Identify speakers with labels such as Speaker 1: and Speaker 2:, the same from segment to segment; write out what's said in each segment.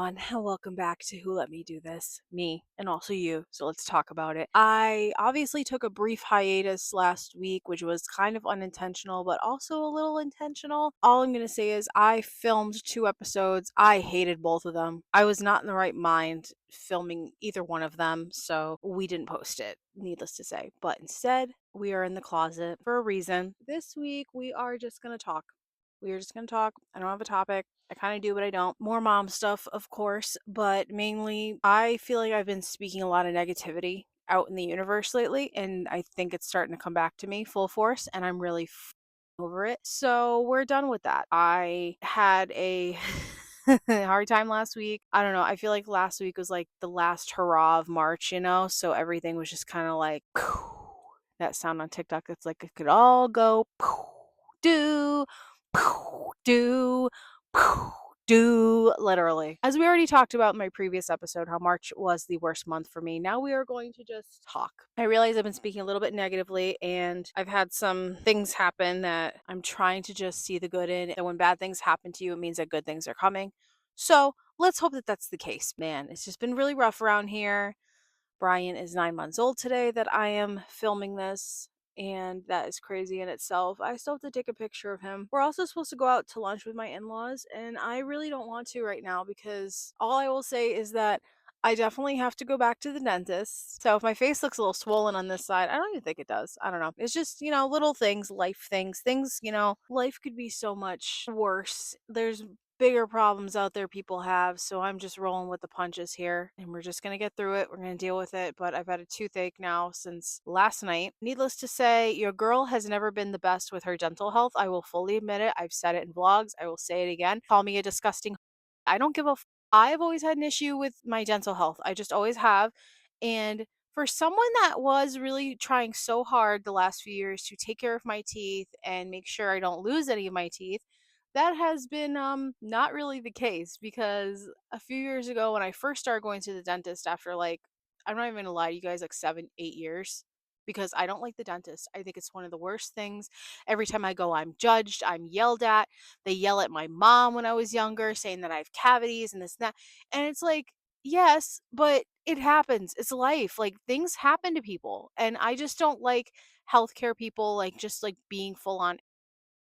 Speaker 1: everyone, and welcome back to Who Let Me Do This, me, and also you, so let's talk about it. I obviously took a brief hiatus last week, which was kind of unintentional, but also a little intentional. All I'm going to say is I filmed 2 episodes. I hated both of them. I was not in the right mind filming either one of them, so we didn't post it, needless to say. But instead, we are in the closet for a reason. This week, we are just going to talk. We are just going to talk. I don't have a topic. I kind of do, but I don't. More mom stuff, of course, but mainly I feel like I've been speaking a lot of negativity out in the universe lately, and I think it's starting to come back to me full force, and I'm really over it. So we're done with that. I had a hard time last week. I don't know. I feel like last week was like the last hurrah of March, so everything was just kind of like that sound on TikTok that's like it could all go do do do literally. As we already talked about in my previous episode, how March was the worst month for me. Now we are going to just talk. I realize I've been speaking a little bit negatively, and I've had some things happen that I'm trying to just see the good in. And when bad things happen to you, it means that good things are coming. So let's hope that that's the case. Man, it's just been really rough around here. Brian is 9 months old today that I am filming this, and that is crazy in itself. I still have to take a picture of him. We're also supposed to go out to lunch with my in-laws, and I really don't want to right now because all I will say is that I definitely have to go back to the dentist. So if my face looks a little swollen on this side, I don't even think it does. I don't know. It's just, little things, life things, life could be so much worse. There's bigger problems out there people have, so I'm just rolling with the punches here, and we're just gonna get through it. We're gonna deal with it. But I've had a toothache now since last night. Needless to say, your girl has never been the best with her dental health. I will fully admit it. I've said it in vlogs. I will say it again. Call me a disgusting. I don't give a. I've always had an issue with my dental health. I just always have, and for someone that was really trying so hard the last few years to take care of my teeth and make sure I don't lose any of my teeth, that has been not really the case, because a few years ago when I first started going to the dentist after, like, I'm not even gonna lie to you guys, like 7-8 years, because I don't like the dentist. I think it's one of the worst things. Every time I go, I'm judged, I'm yelled at. They yell at my mom when I was younger, saying that I have cavities and this and that. And it's like, yes, but it happens. It's life. Like, things happen to people. And I just don't like healthcare people, like, just like being full on,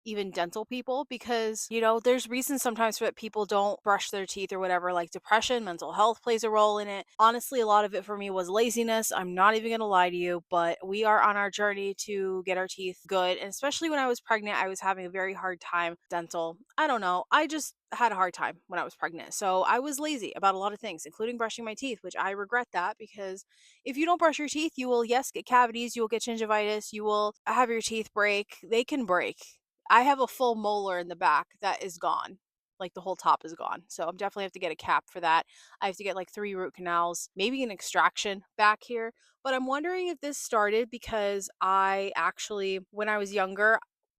Speaker 1: even dental people, because there's reasons sometimes that people don't brush their teeth or whatever, like depression, mental health plays a role in it. Honestly, a lot of it for me was laziness. I'm not even gonna lie to you, but we are on our journey to get our teeth good, and especially when I was pregnant, I was having a very hard time dental. I don't know, I just had a hard time when I was pregnant, so I was lazy about a lot of things, including brushing my teeth, which I regret that, because if you don't brush your teeth, you will, yes, get cavities, you will get gingivitis, you will have your teeth break. They can break. I have a full molar in the back that is gone. Like, the whole top is gone. So I'm definitely have to get a cap for that. I have to get like 3 root canals, maybe an extraction back here. But I'm wondering if this started because I actually, when I was younger,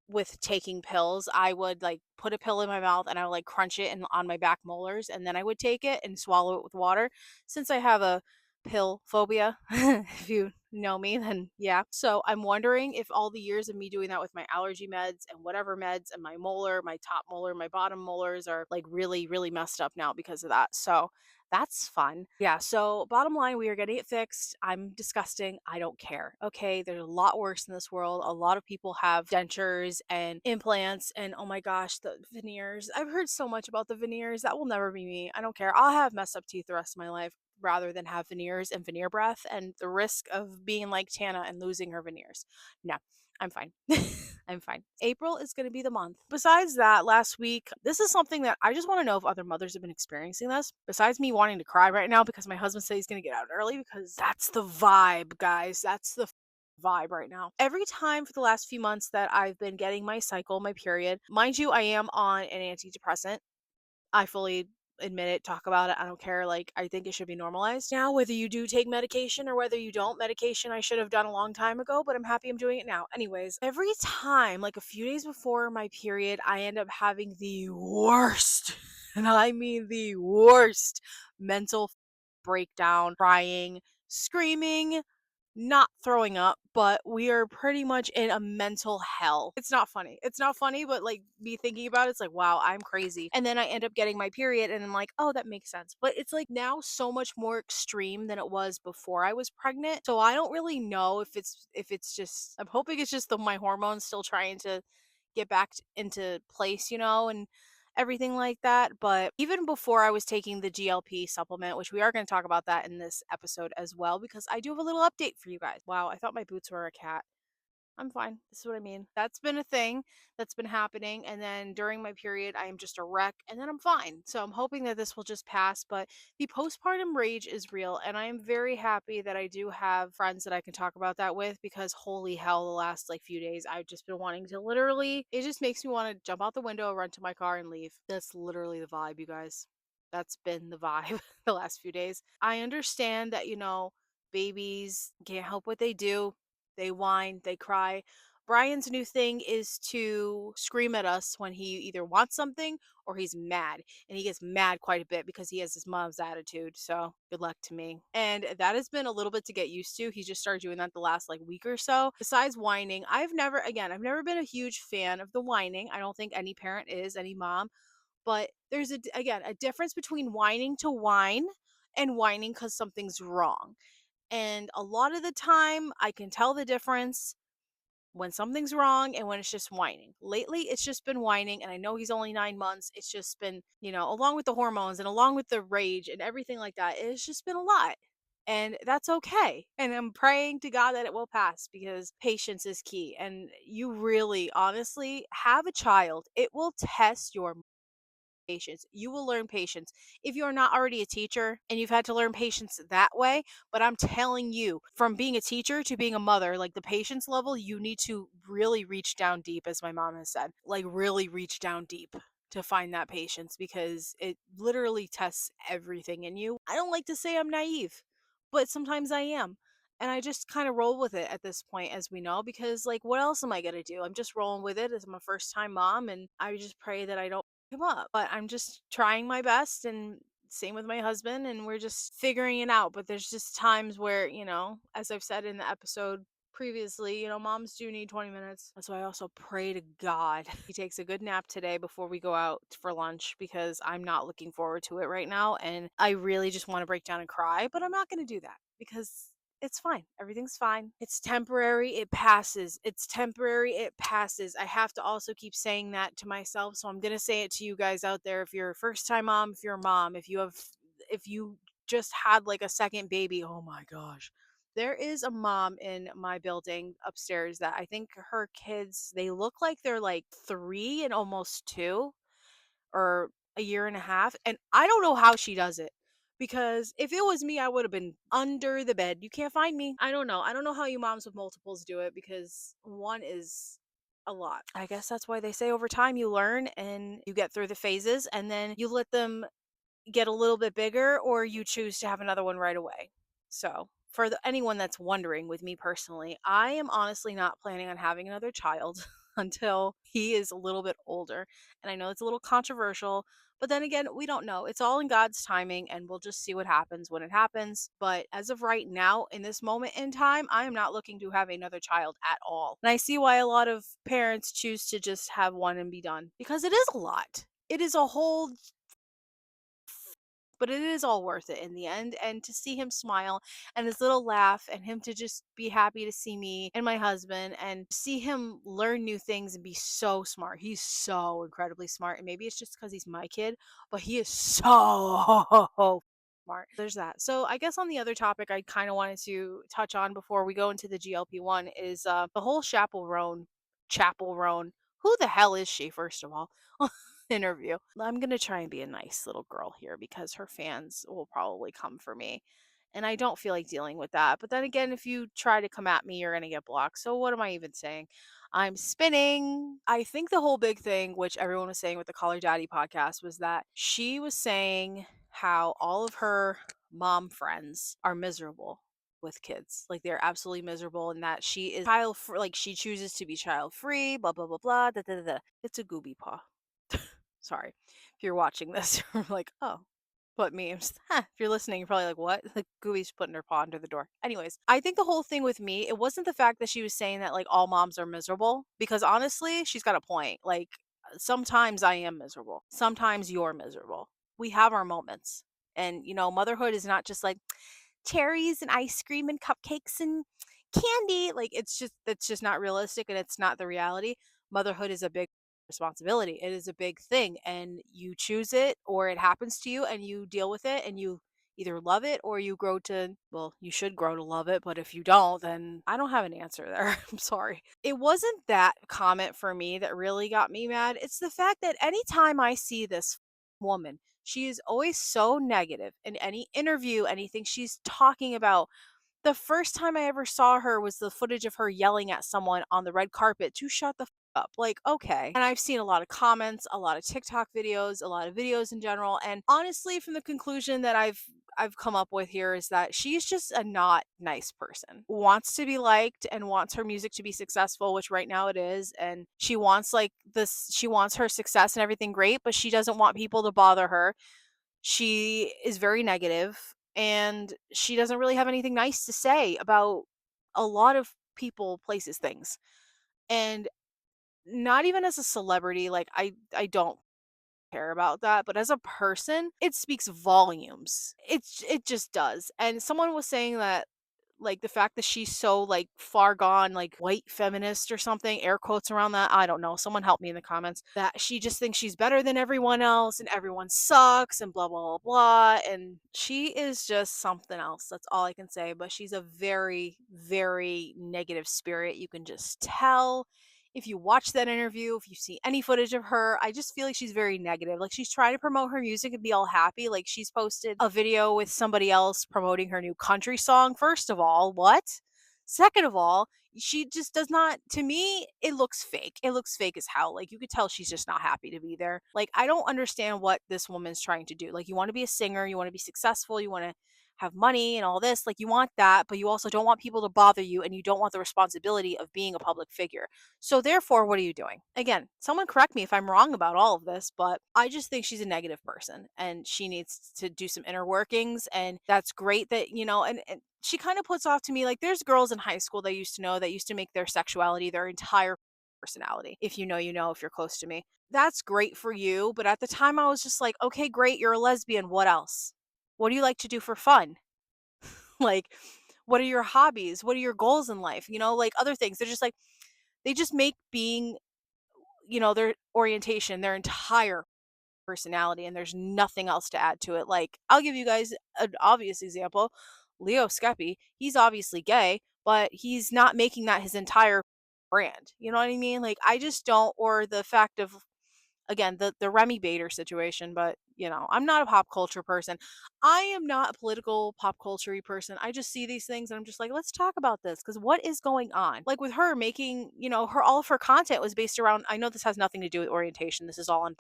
Speaker 1: with taking pills, I would like put a pill in my mouth and I would like crunch it on my back molars, and then I would take it and swallow it with water. Since I have a pill phobia, if you know me, then yeah. So I'm wondering if all the years of me doing that with my allergy meds and whatever meds, and my molar, my top molar, my bottom molars are like really, really messed up now because of that. So that's fun. Yeah, so bottom line, we are getting it fixed. I'm disgusting. I don't care. Okay, there's a lot worse in this world. A lot of people have dentures and implants, and oh my gosh, the veneers. I've heard so much about the veneers. That will never be me. I don't care. I'll have messed up teeth the rest of my life rather than have veneers and veneer breath and the risk of being like Tana and losing her veneers. No, I'm fine. I'm fine. April is going to be the month. Besides that, last week, this is something that I just want to know if other mothers have been experiencing this. Besides me wanting to cry right now because my husband said he's going to get out early, because that's the vibe, guys. That's the vibe right now. Every time for the last few months that I've been getting my cycle, my period, mind you, I am on an antidepressant. I fully admit it, talk about it. I don't care. Like, I think it should be normalized now, whether you do take medication or whether you don't. Medication I should have done a long time ago, but I'm happy I'm doing it now. Anyways, every time, like a few days before my period, I end up having the worst, and I mean the worst, mental breakdown, crying, screaming, not throwing up, but we are pretty much in a mental hell. It's not funny. It's not funny, but like me thinking about it, it's like, wow, I'm crazy. And then I end up getting my period and I'm like, oh, that makes sense. But it's like now so much more extreme than it was before I was pregnant. So I don't really know if it's just I'm hoping it's just my hormones still trying to get back into place, and everything like that. But even before I was taking the GLP supplement, which we are going to talk about that in this episode as well, because I do have a little update for you guys. Wow, I thought my boots were a cat. I'm fine. This is what I mean. That's been a thing that's been happening. And then during my period, I am just a wreck and then I'm fine. So I'm hoping that this will just pass. But the postpartum rage is real. And I am very happy that I do have friends that I can talk about that with because holy hell, the last like few days, I've just been wanting to literally, it just makes me want to jump out the window, run to my car and leave. That's literally the vibe, you guys. That's been the vibe the last few days. I understand that, babies can't help what they do, they whine, they cry. Brian's new thing is to scream at us when he either wants something or he's mad. And he gets mad quite a bit because he has his mom's attitude. So good luck to me. And that has been a little bit to get used to. He just started doing that the last like week or so. Besides whining, I've never been a huge fan of the whining. I don't think any parent is, any mom. But there's again a difference between whining to whine and whining because something's wrong. And a lot of the time, I can tell the difference when something's wrong and when it's just whining. Lately, it's just been whining. And I know he's only 9 months. It's just been, along with the hormones and along with the rage and everything like that, it's just been a lot. And that's okay. And I'm praying to God that it will pass because patience is key. And you really, honestly, have a child. It will test your patience. You will learn patience. If you're not already a teacher and you've had to learn patience that way, but I'm telling you, from being a teacher to being a mother, like the patience level, you need to really reach down deep, as my mom has said. Like, really reach down deep to find that patience because it literally tests everything in you. I don't like to say I'm naive, but sometimes I am. And I just kind of roll with it at this point, as we know, because, like, what else am I going to do? I'm just rolling with it as I'm a first time mom, and I just pray that I don't him up. But I'm just trying my best and same with my husband and we're just figuring it out. But there's just times where, as I've said in the episode previously, moms do need 20 minutes. That's why I also pray to God he takes a good nap today before we go out for lunch because I'm not looking forward to it right now. And I really just want to break down and cry, but I'm not going to do that because it's fine. Everything's fine. It's temporary. It passes. It's temporary. It passes. I have to also keep saying that to myself. So I'm going to say it to you guys out there. If you're a first time mom, if you're a mom, if you just had like a second baby, oh my gosh. There is a mom in my building upstairs that I think her kids, they look like they're like 3 and almost 2 or a year and a half. And I don't know how she does it. Because if it was me, I would have been under the bed. You can't find me. I don't know. I don't know how you moms with multiples do it because one is a lot. I guess that's why they say over time you learn and you get through the phases and then you let them get a little bit bigger or you choose to have another one right away. So, for anyone that's wondering with me personally, I am honestly not planning on having another child until he is a little bit older. And I know it's a little controversial, but then again, we don't know. It's all in God's timing and we'll just see what happens when it happens. But as of right now, in this moment in time, I am not looking to have another child at all. And I see why a lot of parents choose to just have one and be done because it is a lot. It is a whole but it is all worth it in the end. And to see him smile and his little laugh and him to just be happy to see me and my husband and see him learn new things and be so smart. He's so incredibly smart. And maybe it's just because he's my kid, but he is so smart. There's that. So I guess on the other topic I kind of wanted to touch on before we go into the GLP1 is the whole chappellroan. Who the hell is she, first of all? Interview. I'm going to try and be a nice little girl here because her fans will probably come for me. And I don't feel like dealing with that. But then again, if you try to come at me, you're going to get blocked. So what am I even saying? I'm spinning. I think the whole big thing, which everyone was saying with the Call Her Daddy podcast, was that she was saying how all of her mom friends are miserable with kids. Like they're absolutely miserable and that she is child free, like she chooses to be child free, blah, blah, blah, blah, da, da, da, da. It's a gooby paw. Sorry. If you're watching this, you're like, oh. But memes. If you're listening, you're probably like, what? Like Gooey's putting her paw under the door. Anyways, I think the whole thing with me, it wasn't the fact that she was saying that like all moms are miserable, because honestly, she's got a point. Like sometimes I am miserable. Sometimes you're miserable. We have our moments. And motherhood is not just like cherries and ice cream and cupcakes and candy. Like it's just not realistic, and it's not the reality. Motherhood is a big responsibility. It is a big thing, and you choose it or it happens to you and you deal with it, and you either love it or you grow to, well, you should grow to love it, but if you don't, then I don't have an answer there. I'm sorry. It wasn't that comment for me that really got me mad. It's the fact that anytime I see this woman, she is always so negative in any interview, anything she's talking about. The first time I ever saw her was the footage of her yelling at someone on the red carpet to shut the up. Like, okay. And I've seen a lot of comments, a lot of TikTok videos, a lot of videos in general, and honestly, from the conclusion that I've come up with here is that she's just a not nice person. Wants to be liked and wants her music to be successful, which right now it is, and she wants like this she wants her success and everything great, but she doesn't want people to bother her. She is very negative, and she doesn't really have anything nice to say about a lot of people, places, things. And not even as a celebrity, like I don't care about that, but as a person, it speaks volumes. It just does. And someone was saying that like the fact that she's so like far gone like white feminist or something, air quotes around that, I don't know, someone help me in the comments, that she just thinks she's better than everyone else and everyone sucks and blah blah blah blah, and she is just something else. That's all I can say. But she's a very very negative spirit. You can just tell if you watch that interview, if you see any footage of her. I just feel like she's very negative. Like she's trying to promote her music and be all happy. Like she's posted a video with somebody else promoting her new country song. First of all, what? Second of all, she just does not, to me, it looks fake. It looks fake as hell. Like you could tell she's just not happy to be there. Like I don't understand what this woman's trying to do. Like you want to be a singer, you want to be successful, you want to have money and all this, like you want that, but you also don't want people to bother you, and you don't want the responsibility of being a public figure. So therefore, what are you doing? Again, someone correct me if I'm wrong about all of this, but I just think she's a negative person and she needs to do some inner workings. And that's great that, and she kind of puts off to me like there's girls in high school that I used to know that used to make their sexuality their entire personality. If you know, you know, if you're close to me. That's great for you. But at the time, I was just like, okay, great. You're a lesbian. What else? What do you like to do for fun? Like, what are your hobbies? What are your goals in life? Like other things. They're just like, they just make being, their orientation, their entire personality, and there's nothing else to add to it. Like, I'll give you guys an obvious example. Leo Skeppy, he's obviously gay, but he's not making that his entire brand. You know what I mean? Like, I just don't, or the fact of, again, the Remy Bader situation. But I'm not a pop culture person. I am not a political pop culture person. I just see these things and I'm just like, let's talk about this, because what is going on? Like with her making, her, all of her content was based around, I know this has nothing to do with orientation, this is all on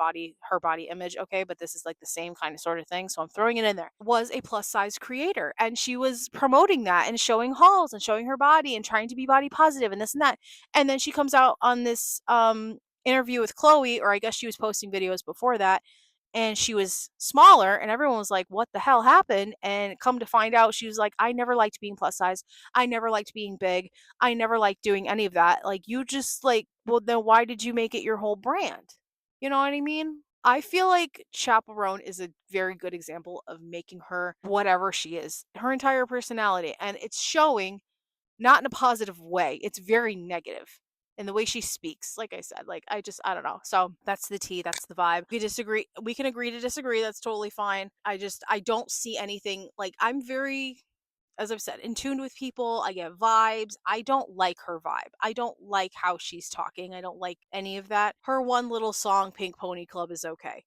Speaker 1: her body image, okay, but this is like the same kind of sort of thing, so I'm throwing it in there. Was a plus size creator, and she was promoting that and showing hauls and showing her body and trying to be body positive and this and that. And then she comes out on this interview with Chloe, or I guess she was posting videos before that, and she was smaller, and everyone was like, what the hell happened? And come to find out, she was like, I never liked being plus size, I never liked being big, I never liked doing any of that. Like, you just like, well, then why did you make it your whole brand? You know what I mean? I feel like chappellroan is a very good example of making her whatever she is, her entire personality, and it's showing, not in a positive way. It's very negative in the way she speaks. Like I said, like I don't know. So that's the tea, that's the vibe. We disagree. We can agree to disagree. That's totally fine. I don't see anything. Like, I'm very, as I've said, in tune with people. I get vibes. I don't like her vibe. I don't like how she's talking. I don't like any of that. Her one little song, Pink Pony Club, is okay,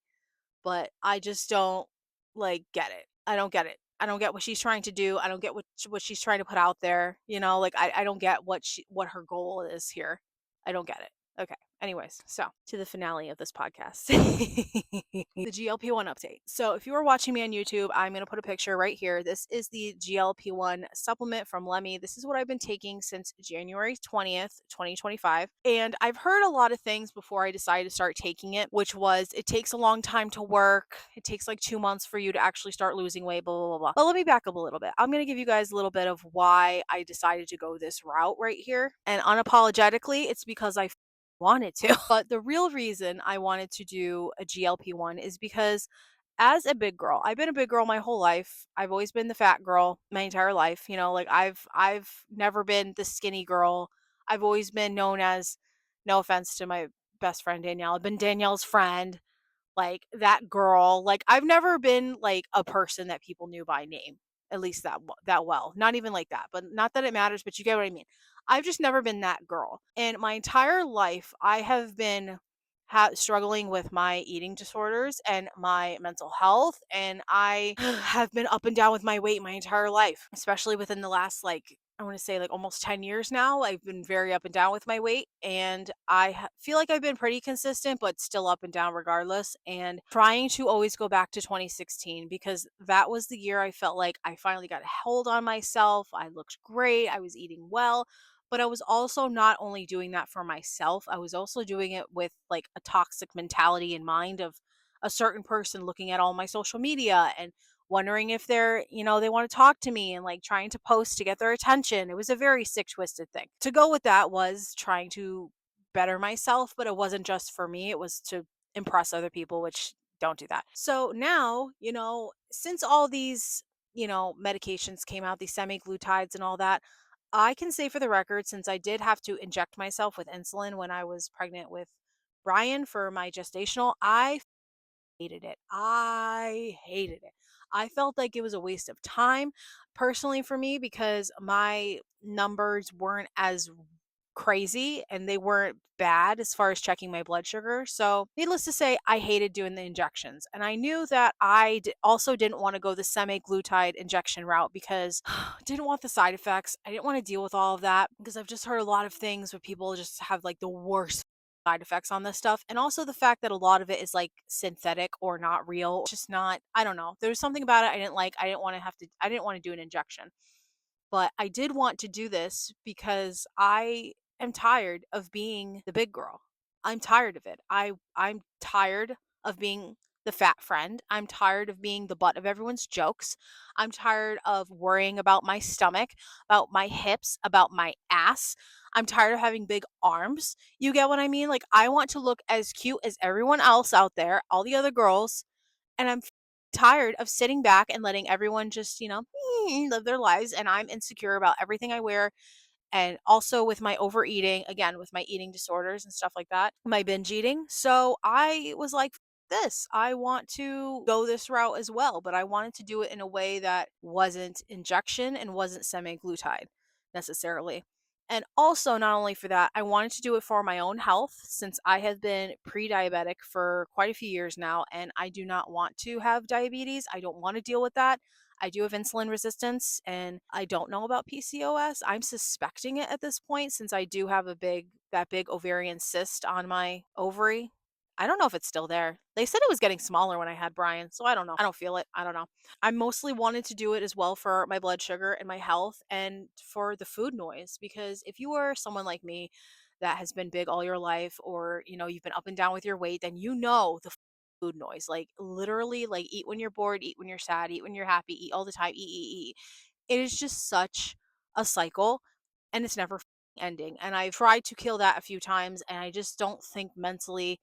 Speaker 1: but I just don't like get it. I don't get it. I don't get what she's trying to do. I don't get what she's trying to put out there. Like I don't get what her goal is here. I don't get it. Okay. Anyways, so to the finale of this podcast. The GLP-1 update. So if you are watching me on YouTube, I'm going to put a picture right here. This is the GLP-1 supplement from Lemme. This is what I've been taking since January 20th, 2025. And I've heard a lot of things before I decided to start taking it, which was it takes a long time to work. It takes like 2 months for you to actually start losing weight, blah, blah, blah, blah. But let me back up a little bit. I'm going to give you guys a little bit of why I decided to go this route right here. And unapologetically, it's because I wanted to. But the real reason I wanted to do a GLP-1 is because as a big girl, I've been a big girl my whole life. I've always been the fat girl my entire life. Like I've never been the skinny girl. I've always been known as, no offense to my best friend Danielle, I've been Danielle's friend, like that girl. Like I've never been like a person that people knew by name, at least that well. Not even like that, but not that it matters, but you get what I mean. I've just never been that girl. And my entire life I have been struggling with my eating disorders and my mental health, and I have been up and down with my weight my entire life, especially within the last, like, I want to say like almost 10 years now. I've been very up and down with my weight, and I feel like I've been pretty consistent, but still up and down regardless. And trying to always go back to 2016 because that was the year I felt like I finally got a hold on myself. I looked great. I was eating well. But I was also not only doing that for myself, I was also doing it with like a toxic mentality in mind of a certain person looking at all my social media and wondering if they want to talk to me and like trying to post to get their attention. It was a very sick, twisted thing. To go with that was trying to better myself, but it wasn't just for me, it was to impress other people, which don't do that. So now, since all these, medications came out, these semi-glutides and all that, I can say for the record, since I did have to inject myself with insulin when I was pregnant with Brian for my gestational, I hated it. I hated it. I felt like it was a waste of time personally for me because my numbers weren't as crazy and they weren't bad as far as checking my blood sugar. So, needless to say, I hated doing the injections. And I knew that also didn't want to go the semi-glutide injection route because I didn't want the side effects. I didn't want to deal with all of that because I've just heard a lot of things where people just have like the worst side effects on this stuff. And also the fact that a lot of it is like synthetic or not real. Just not, I don't know. There was something about it I didn't like. I didn't want to do an injection. But I did want to do this because I am tired of being the big girl. I'm tired of it. I'm tired of being the fat friend. I'm tired of being the butt of everyone's jokes. I'm tired of worrying about my stomach, about my hips, about my ass. I'm tired of having big arms. You get what I mean? Like I want to look as cute as everyone else out there, all the other girls, and I'm tired of sitting back and letting everyone just, live their lives. And I'm insecure about everything I wear. And also with my overeating, again, with my eating disorders and stuff like that, my binge eating. So I was like, this, I want to go this route as well, but I wanted to do it in a way that wasn't injection and wasn't semi-glutide necessarily. And also, not only for that, I wanted to do it for my own health since I have been pre diabetic for quite a few years now, and I do not want to have diabetes. I don't want to deal with that. I do have insulin resistance and I don't know about PCOS. I'm suspecting it at this point since I do have that big ovarian cyst on my ovary. I don't know if it's still there. They said it was getting smaller when I had Brian, so I don't know. I don't feel it. I don't know. I mostly wanted to do it as well for my blood sugar and my health and for the food noise because if you are someone like me that has been big all your life or you've been up and down with your weight, then the food noise. Like literally like eat when you're bored, eat when you're sad, eat when you're happy, eat all the time, eat. It is just such a cycle and it's never ending. And I've tried to kill that a few times and I just don't think mentally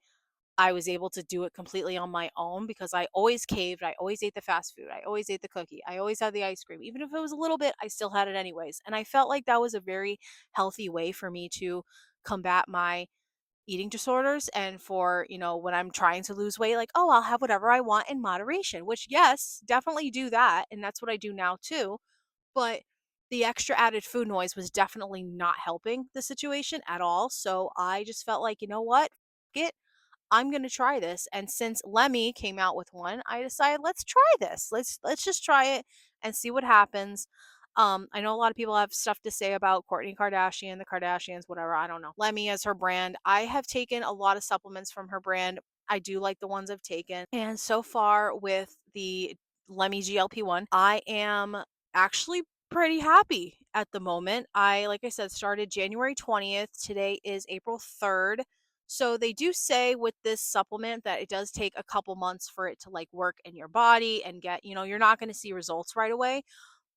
Speaker 1: I was able to do it completely on my own because I always caved. I always ate the fast food. I always ate the cookie. I always had the ice cream. Even if it was a little bit, I still had it anyways. And I felt like that was a very healthy way for me to combat my eating disorders and for, when I'm trying to lose weight, like, oh, I'll have whatever I want in moderation, which, yes, definitely do that. And that's what I do now too. But the extra added food noise was definitely not helping the situation at all. So I just felt like, you know what? F- it. I'm going to try this. And since Lemme came out with one, I decided let's try this. Let's just try it and see what happens. I know a lot of people have stuff to say about Kourtney Kardashian, the Kardashians, whatever. I don't know. Lemme as her brand. I have taken a lot of supplements from her brand. I do like the ones I've taken. And so far with the Lemme GLP1, I am actually pretty happy at the moment. Like I said, started January 20th. Today is April 3rd. So they do say with this supplement that it does take a couple months for it to like work in your body and get, you're not going to see results right away.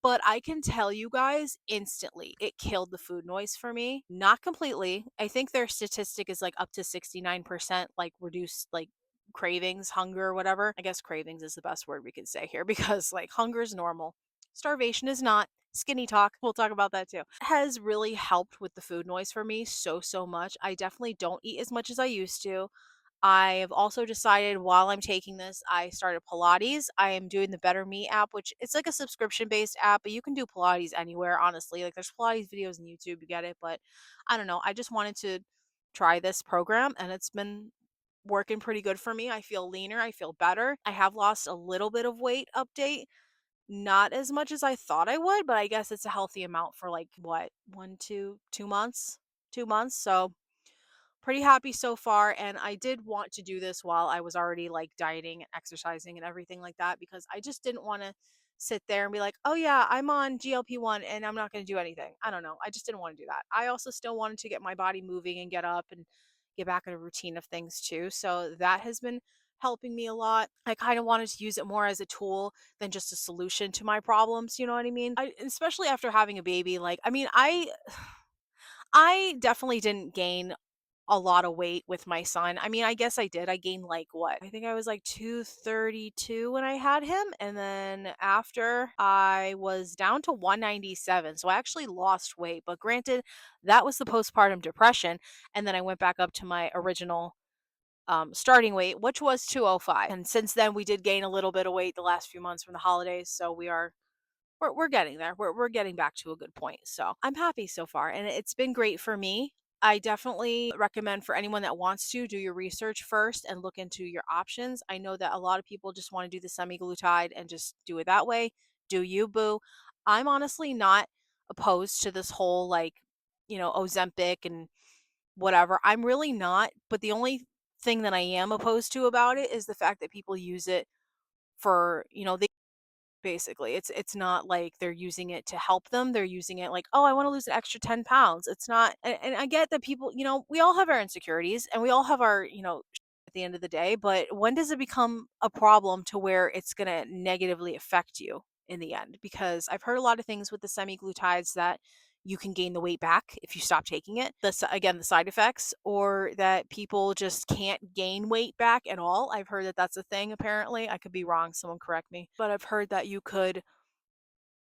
Speaker 1: But I can tell you guys instantly, it killed the food noise for me. Not completely. I think their statistic is like up to 69% like reduced like cravings, hunger, whatever. I guess cravings is the best word we can say here because like hunger is normal. Starvation is not. Skinny talk, we'll talk about that too. Has really helped with the food noise for me so much. I definitely don't eat as much as I used to. I have also decided while I'm taking this, I started Pilates. I am doing the Better Me app, which it's like a subscription based app, but you can do Pilates anywhere, honestly. Like there's Pilates videos on YouTube, you get it. But I don't know. I just wanted to try this program and it's been working pretty good for me. I feel leaner, I feel better. I have lost a little bit of weight update. Not as much as I thought I would, but I guess it's a healthy amount for like what, 2 months? 2 months. So pretty happy so far, and I did want to do this while I was already like dieting and exercising and everything like that because I just didn't want to sit there and be like, "Oh yeah, I'm on GLP-1 and I'm not going to do anything." I don't know. I just didn't want to do that. I also still wanted to get my body moving and get up and get back in a routine of things too. So that has been helping me a lot. I kind of wanted to use it more as a tool than just a solution to my problems, you know what I mean? Especially after having a baby, like I mean, I definitely didn't gain a lot of weight with my son. I mean, I guess I did. I gained like what? I think I was like 232 when I had him. And then after I was down to 197. So I actually lost weight. But granted, that was the postpartum depression. And then I went back up to my original starting weight, which was 205. And since then, we did gain a little bit of weight the last few months from the holidays. So we're getting there. We're getting back to a good point. So I'm happy so far, and it's been great for me. I definitely recommend for anyone that wants to do your research first and look into your options. I know that a lot of people just want to do the semi-glutide and just do it that way. Do you, boo? I'm honestly not opposed to this whole like, Ozempic and whatever. I'm really not. But the only thing that I am opposed to about it is the fact that people use it for, they basically. It's not like they're using it to help them. They're using it like, "Oh, I want to lose an extra 10 pounds." It's not, and I get that people, we all have our insecurities and we all have our, at the end of the day, but when does it become a problem to where it's going to negatively affect you in the end? Because I've heard a lot of things with the semi-glutides that you can gain the weight back if you stop taking it. Again, the side effects, or that people just can't gain weight back at all. I've heard that that's a thing, apparently. I could be wrong. Someone correct me. But I've heard that you could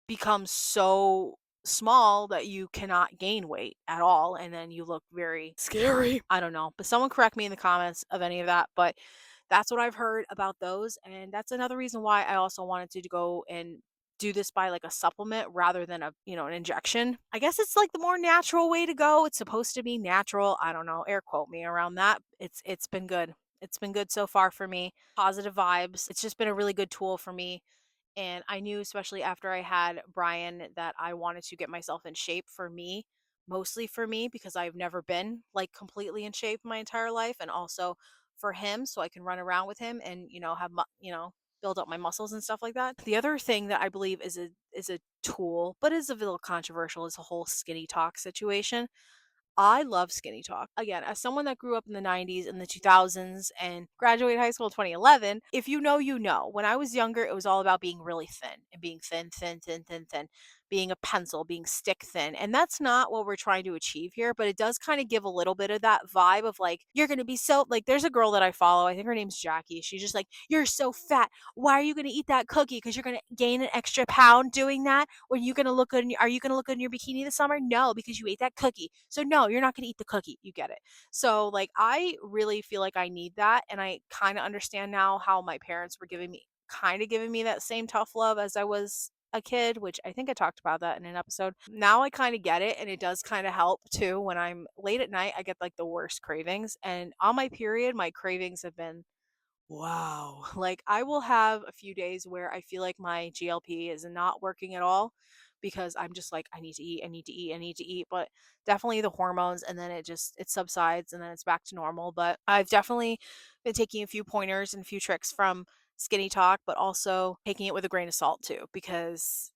Speaker 1: become so small that you cannot gain weight at all. And then you look very scary. I don't know. But someone correct me in the comments of any of that. But that's what I've heard about those. And that's another reason why I also wanted to go and do this by like a supplement rather than an injection. I guess it's like the more natural way to go. It's supposed to be natural. I don't know. Air quote me around that. It's been good. It's been good so far for me. Positive vibes. It's just been a really good tool for me. And I knew, especially after I had Brian, that I wanted to get myself in shape for me, mostly for me, because I've never been like completely in shape my entire life. And also for him, so I can run around with him and, build up my muscles and stuff like that. The other thing that I believe is a tool, but is a little controversial, is a whole skinny talk situation. I love skinny talk. Again, as someone that grew up in the 90s and the 2000s and graduated high school in 2011, if you know, you know. When I was younger, it was all about being really thin and being thin, thin, thin, thin, thin, being a pencil, being stick thin. And that's not what we're trying to achieve here, but it does kind of give a little bit of that vibe of like, you're going to be so, like, there's a girl that I follow. I think her name's Jackie. She's just like, "You're so fat. Why are you going to eat that cookie? Because you're going to gain an extra pound doing that. When you going to look good? Are you going to look good in your bikini this summer? No, because you ate that cookie. So no, you're not going to eat the cookie. You get it." So like, I really feel like I need that, and I kind of understand now how my parents were giving me that same tough love as I was a kid, which I think I talked about that in an episode. Now I kind of get it, and it does kind of help too. When I'm late at night, I get like the worst cravings, and on my period, my cravings have been wow. Like I will have a few days where I feel like my GLP is not working at all because I'm just like, I need to eat, I need to eat, I need to eat. But definitely the hormones, and then it subsides and then it's back to normal. But I've definitely been taking a few pointers and a few tricks from skinnytok, but also taking it with a grain of salt too, because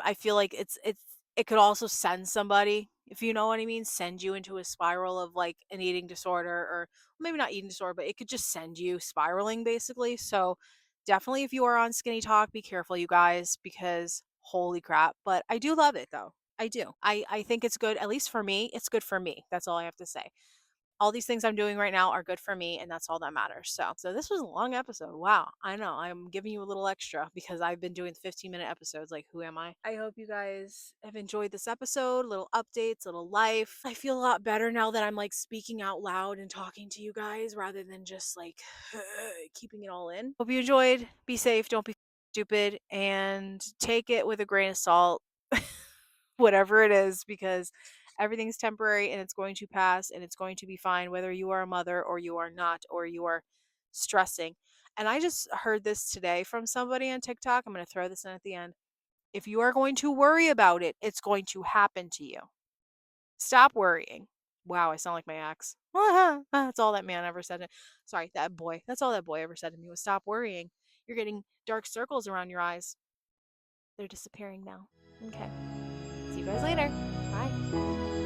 Speaker 1: I feel like it could also send somebody, if you know what I mean, send you into a spiral of like an eating disorder, or maybe not eating disorder, but it could just send you spiraling basically. So definitely, if you are on skinnytok, be careful, you guys, because holy crap. But I do love it though. I do. I think it's good, at least for me. It's good for me. That's all I have to say. All these things I'm doing right now are good for me, and that's all that matters. So this was a long episode. Wow. I know. I'm giving you a little extra because I've been doing 15-minute episodes. Like, who am I? I hope you guys have enjoyed this episode. Little updates, little life. I feel a lot better now that I'm like speaking out loud and talking to you guys rather than just like keeping it all in. Hope you enjoyed. Be safe. Don't be stupid, and take it with a grain of salt. Whatever it is, because everything's temporary and it's going to pass and it's going to be fine, whether you are a mother or you are not, or you are stressing. And I just heard this today from somebody on TikTok. I'm going to throw this in at the end. If you are going to worry about it, it's going to happen to you. Stop worrying. Wow, I sound like my ex. That's all that man ever said. Sorry, that boy. That's all that boy ever said to me was stop worrying. You're getting dark circles around your eyes. They're disappearing now. Okay. See you guys later. Bye.